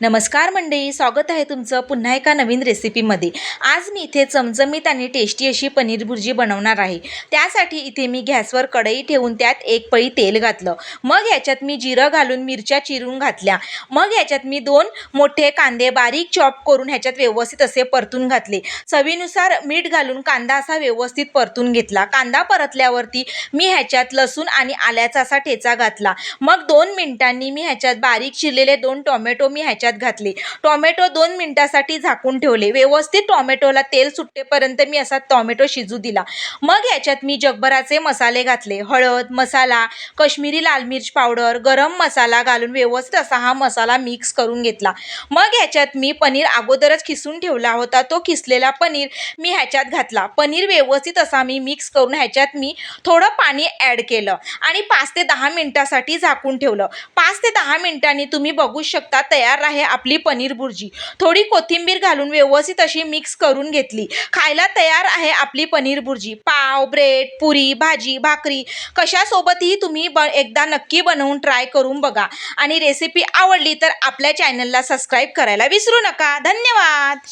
नमस्कार मंडळी, स्वागत आहे तुमचं पुन्हा एका नवीन रेसिपीमध्ये। आज मी इथे चमचमीत आणि टेस्टी अशी पनीर भुर्जी बनवणार आहे। त्यासाठी इथे मी गॅसवर कढई ठेवून त्यात एक पळी तेल घातलं। मग याच्यात मी जिरं घालून मिरच्या चिरून घातल्या। मग याच्यात मी 2 मोठे कांदे बारीक चॉप करून ह्याच्यात व्यवस्थित असे परतून घातले। चवीनुसार मीठ घालून कांदा असा व्यवस्थित परतून घेतला। कांदा परतल्यावरती मी ह्याच्यात लसूण आणि आल्याचा असा ठेचा घातला। मग 2 मिनिटांनी मी ह्याच्यात बारीक चिरलेले 2 टोमॅटो मी ह्याच्यात घातले। टोमॅटो 2 मिनिटांसाठी झाकून ठेवले। व्यवस्थित टोमॅटोला तेल सुटेपर्यंत मी असा टोमॅटो शिजू दिला। मग याच्यात मी जगभराचे मसाले घातले। हळद, मसाला, काश्मीरी लाल मिर्च पावडर, गरम मसाला घालून व्यवस्थित असा हा मसाला मिक्स करून घेतला। मग याच्यात मी पनीर अगोदरच खिसून ठेवला होता, तो खिसलेला पनीर मी ह्याच्यात घातला। पनीर व्यवस्थित असा मी मिक्स करून ह्याच्यात मी थोडं पाणी ॲड केलं आणि 5 ते 10 मिनिटांसाठी झाकून ठेवलं। 5 ते 10 मिनिटांनी तुम्ही बघू शकता तयार आहे आपली पनीर भुर्जी। थोडी कोथिंबीर घालून व्यवस्थित अशी मिक्स करून घेतली। खायला तयार आहे आपली पनीर भुर्जी। पाव, ब्रेड, पुरी, भाजी, भाकरी कशासोबतही तुम्ही एकदा नक्की बनवून ट्राय करून बघा। आणि रेसिपी आवडली तर आपल्या चॅनलला सबस्क्राईब करायला विसरू नका। धन्यवाद।